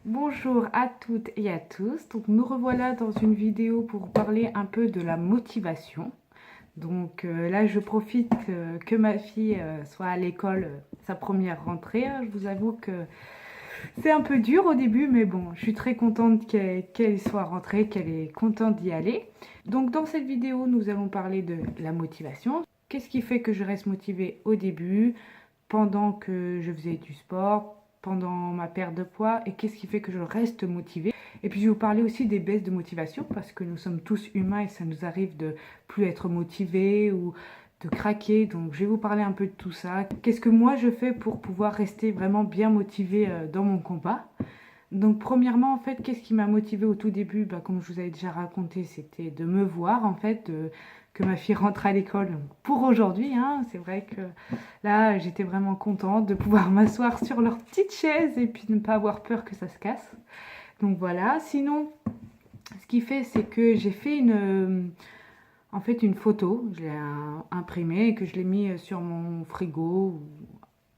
Bonjour à toutes et à tous. Donc nous revoilà dans une vidéo pour parler un peu de la motivation. Là je profite que ma fille soit à l'école, sa première rentrée. Je vous avoue que c'est un peu dur au début, mais bon, je suis très contente qu'elle soit rentrée, qu'elle est contente d'y aller. Donc dans cette vidéo, nous allons parler de la motivation. Qu'est-ce qui fait que je reste motivée au début, pendant que je faisais du sport, pendant ma perte de poids, et qu'est-ce qui fait que je reste motivée. Et puis je vais vous parler aussi des baisses de motivation, parce que nous sommes tous humains et ça nous arrive de plus être motivé ou de craquer. Donc je vais vous parler un peu de tout ça. Qu'est-ce que moi je fais pour pouvoir rester vraiment bien motivée dans mon combat. Donc premièrement, en fait, qu'est-ce qui m'a motivée au tout début? Comme je vous avais déjà raconté, c'était de me voir, en fait, que ma fille rentre à l'école pour aujourd'hui, hein. C'est vrai que là, j'étais vraiment contente de pouvoir m'asseoir sur leur petite chaise et puis de ne pas avoir peur que ça se casse. Donc voilà. Sinon, ce qui fait, c'est que j'ai fait en fait, une photo. Je l'ai imprimée et que je l'ai mis sur mon frigo.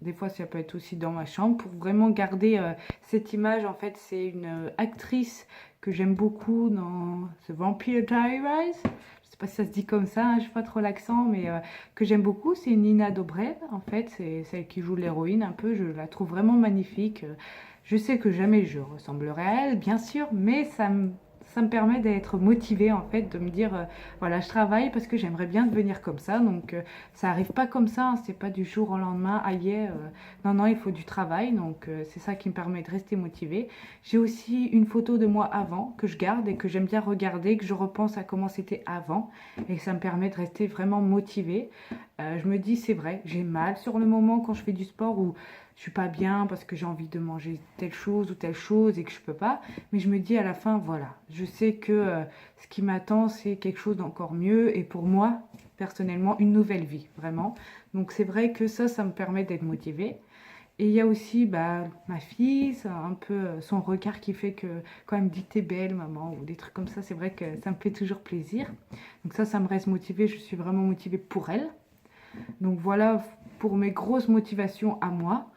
Des fois, ça peut être aussi dans ma chambre pour vraiment garder cette image. En fait, c'est une actrice que j'aime beaucoup dans The Vampire Diaries. Je sais pas si ça se dit comme ça, hein, je sais pas trop l'accent, mais que j'aime beaucoup. C'est Nina Dobrev, en fait. C'est celle qui joue l'héroïne un peu. Je la trouve vraiment magnifique. Je sais que jamais je ressemblerai à elle, bien sûr, mais ça me permet d'être motivée, en fait, de me dire, voilà, je travaille parce que j'aimerais bien devenir comme ça. Ça arrive pas comme ça, hein, c'est pas du jour au lendemain, aïe, non, non, il faut du travail. C'est ça qui me permet de rester motivée. J'ai aussi une photo de moi avant que je garde et que j'aime bien regarder, que je repense à comment c'était avant. Et ça me permet de rester vraiment motivée. Je me dis, c'est vrai, j'ai mal sur le moment quand je fais du sport ou je suis pas bien parce que j'ai envie de manger telle chose ou telle chose et que je peux pas. Mais je me dis à la fin, voilà, je sais que ce qui m'attend, c'est quelque chose d'encore mieux. Et pour moi, personnellement, une nouvelle vie, vraiment. Donc c'est vrai que ça me permet d'être motivée. Et il y a aussi ma fille, c'est un peu son regard qui fait que quand elle me dit t'es belle maman ou des trucs comme ça, c'est vrai que ça me fait toujours plaisir. Donc ça me reste motivée, je suis vraiment motivée pour elle. Donc voilà pour mes grosses motivations à moi.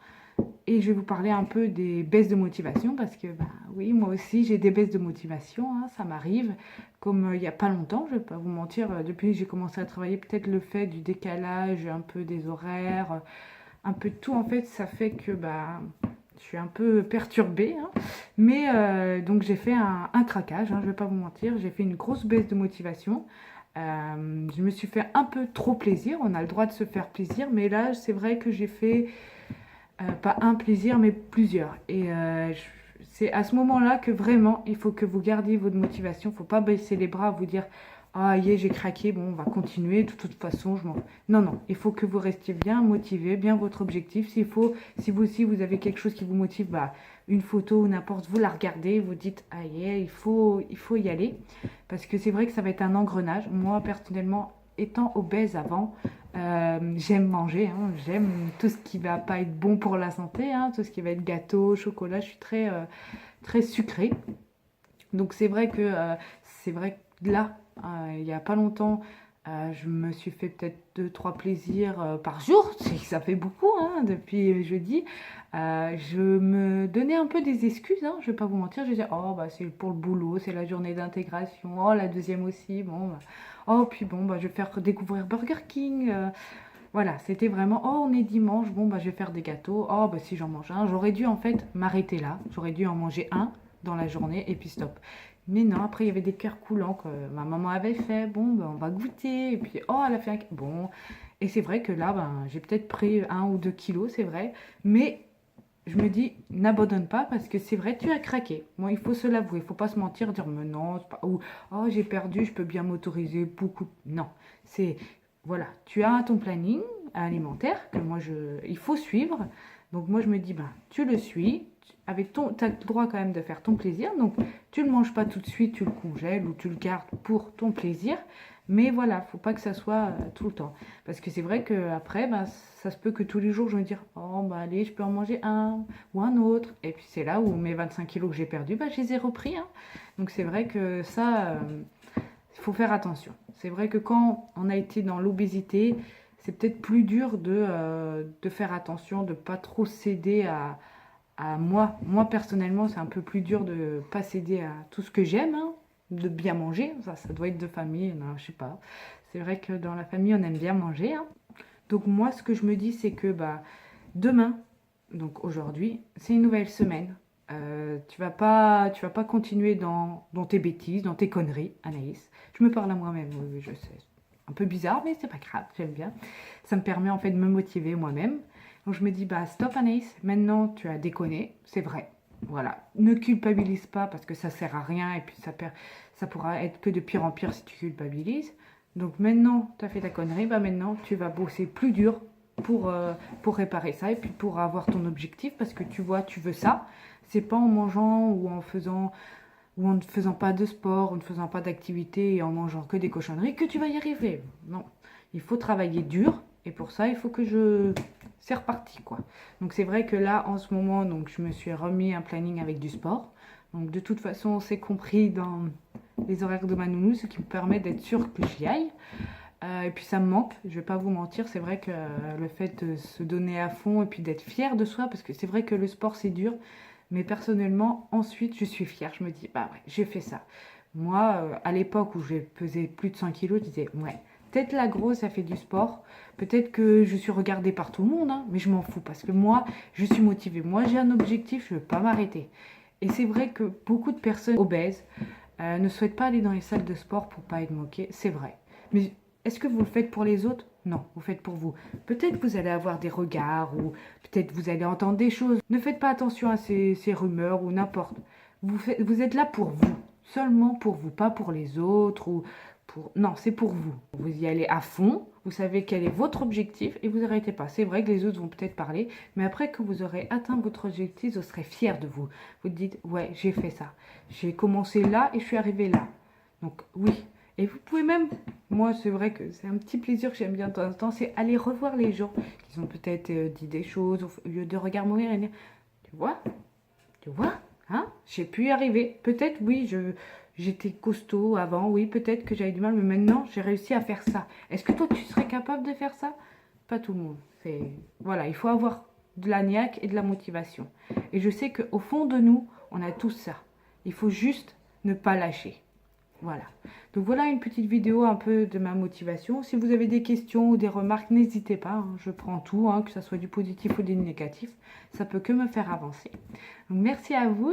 Et je vais vous parler un peu des baisses de motivation parce que oui, moi aussi j'ai des baisses de motivation, hein, ça m'arrive. Comme il n'y a pas longtemps, je ne vais pas vous mentir, depuis que j'ai commencé à travailler, peut-être le fait du décalage, un peu des horaires, un peu de tout en fait, ça fait que je suis un peu perturbée, hein. Mais donc j'ai fait un craquage, hein, je ne vais pas vous mentir, j'ai fait une grosse baisse de motivation. Je me suis fait un peu trop plaisir, on a le droit de se faire plaisir, mais là c'est vrai que j'ai fait pas un plaisir, mais plusieurs. C'est à ce moment-là que vraiment, il faut que vous gardiez votre motivation. Il ne faut pas baisser les bras, vous dire ah, yeah, j'ai craqué, bon, on va continuer, de toute façon, je m'en. Non, non, il faut que vous restiez bien motivé, bien votre objectif. Si vous aussi, vous avez quelque chose qui vous motive, une photo ou n'importe, vous la regardez, vous dites ah, yeah, il faut y aller. Parce que c'est vrai que ça va être un engrenage. Moi, personnellement, étant obèse avant, j'aime manger, hein, j'aime tout ce qui va pas être bon pour la santé, hein, tout ce qui va être gâteau, chocolat, je suis très sucrée. Donc c'est vrai que là, il y a pas longtemps, je me suis fait peut-être deux trois plaisirs par jour, ça fait beaucoup hein, depuis jeudi. Je me donnais un peu des excuses, hein, je vais pas vous mentir, je disais oh c'est pour le boulot, c'est la journée d'intégration, oh la deuxième aussi, oh puis je vais faire découvrir Burger King. Voilà, c'était vraiment oh on est dimanche, je vais faire des gâteaux, oh si j'en mange un, j'aurais dû en fait m'arrêter là, j'aurais dû en manger un dans la journée et puis stop. Mais non, après il y avait des cœurs coulants que ma maman avait fait. On va goûter. Et puis, oh, elle a fait un. Bon. Et c'est vrai que là, j'ai peut-être pris 1 ou 2 kilos, c'est vrai. Mais je me dis, n'abandonne pas parce que c'est vrai, tu as craqué. Moi, il faut se l'avouer. Il faut pas se mentir, dire, mais non, c'est pas. Ou, oh, j'ai perdu, je peux bien m'autoriser beaucoup. Non. C'est. Voilà, tu as ton planning alimentaire que il faut suivre. Donc moi je me dis, tu le suis, avec tu as le droit quand même de faire ton plaisir. Donc tu ne le manges pas tout de suite, tu le congèles ou tu le gardes pour ton plaisir. Mais voilà, faut pas que ça soit tout le temps. Parce que c'est vrai qu'après, ça se peut que tous les jours je me dire, oh allez, je peux en manger un ou un autre. Et puis c'est là où mes 25 kilos que j'ai perdus, je les ai repris, hein. Donc c'est vrai que ça, il faut faire attention. C'est vrai que quand on a été dans l'obésité, c'est peut-être plus dur de faire attention, de ne pas trop céder à moi. Moi, personnellement, c'est un peu plus dur de pas céder à tout ce que j'aime, hein, de bien manger. Ça doit être de famille, non, je sais pas. C'est vrai que dans la famille, on aime bien manger, hein. Donc moi, ce que je me dis, c'est que bah, demain, donc aujourd'hui, c'est une nouvelle semaine. Tu vas pas continuer dans tes bêtises, dans tes conneries, Anaïs. Je me parle à moi-même, oui, oui, je sais. Un peu bizarre, mais c'est pas grave, j'aime bien. Ça me permet en fait de me motiver moi-même. Donc je me dis, bah stop Anaïs, maintenant tu as déconné, c'est vrai. Voilà, ne culpabilise pas parce que ça sert à rien et puis ça pourra être que de pire en pire si tu culpabilises. Donc maintenant, tu as fait ta connerie, bah maintenant tu vas bosser plus dur pour réparer ça et puis pour avoir ton objectif parce que tu vois, tu veux ça. C'est pas en mangeant ou en ne faisant pas de sport, ou en ne faisant pas d'activité et en mangeant que des cochonneries que tu vas y arriver. Non, il faut travailler dur et pour ça, il faut que je... C'est reparti quoi. Donc c'est vrai que là, en ce moment, donc, je me suis remis un planning avec du sport. Donc de toute façon, c'est compris dans les horaires de ma nounou, ce qui me permet d'être sûr que j'y aille. Et puis ça me manque, je vais pas vous mentir, c'est vrai que le fait de se donner à fond et puis d'être fier de soi, parce que c'est vrai que le sport c'est dur, mais personnellement ensuite je suis fière, je me dis bah ouais j'ai fait ça. Moi à l'époque où j'ai pesé plus de 100 kilos, je disais ouais peut-être la grosse ça fait du sport, peut-être que je suis regardée par tout le monde, hein, mais je m'en fous parce que moi je suis motivée, moi j'ai un objectif, je ne veux pas m'arrêter. Et c'est vrai que beaucoup de personnes obèses ne souhaitent pas aller dans les salles de sport pour pas être moquées, c'est vrai. Mais est-ce que vous le faites pour les autres? Non, vous faites pour vous. Peut-être vous allez avoir des regards ou peut-être vous allez entendre des choses. Ne faites pas attention à ces rumeurs ou n'importe. Vous êtes là pour vous, seulement pour vous, pas pour les autres ou pour... Non, c'est pour vous. Vous y allez à fond, vous savez quel est votre objectif et vous n'arrêtez pas. C'est vrai que les autres vont peut-être parler, mais après que vous aurez atteint votre objectif, vous serez fier de vous. Vous dites, ouais, j'ai fait ça. J'ai commencé là et je suis arrivé là. Donc oui. Et vous pouvez même, moi c'est vrai que c'est un petit plaisir que j'aime bien de temps en temps, c'est aller revoir les gens qui ont peut-être dit des choses au lieu de regarder mourir et dire, tu vois, hein, j'ai pu y arriver. Peut-être oui, j'étais costaud avant, oui, peut-être que j'avais du mal, mais maintenant j'ai réussi à faire ça. Est-ce que toi tu serais capable de faire ça? Pas tout le monde. Voilà, il faut avoir de la niaque et de la motivation. Et je sais qu'au fond de nous, on a tous ça. Il faut juste ne pas lâcher. Voilà. Donc voilà une petite vidéo un peu de ma motivation. Si vous avez des questions ou des remarques, n'hésitez pas, hein. Je prends tout, hein, que ce soit du positif ou du négatif. Ça peut que me faire avancer. Donc merci à vous.